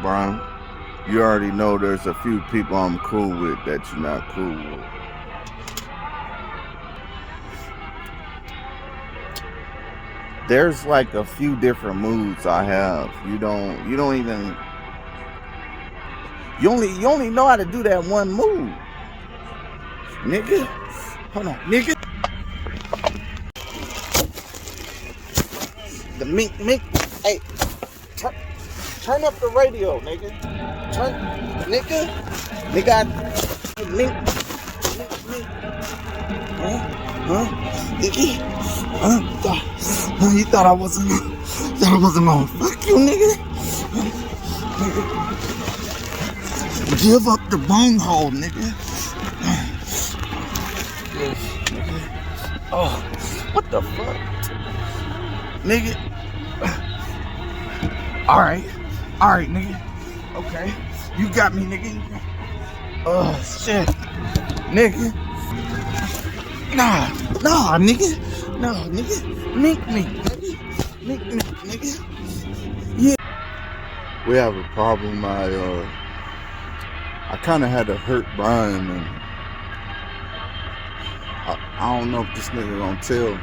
Brian. You already know there's a few people I'm cool with that you're not cool with. There's like a few different moods I have. You only know how to do that one move. Nigga. Hold on, nigga. The mink. Hey, turn up the radio, nigga. Nigga, mink. Huh? Nigga? You thought I wasn't on. Fuck you, nigga. Give up the bunghole, nigga. Oh, what the fuck? Nigga. Alright, nigga. Okay. You got me, nigga. Oh, shit. Nigga. Nah, nigga. No, nigga. Mink me, nigga. Yeah. We have a problem. I kind of had to hurt Brian, and I don't know if this nigga gonna tell.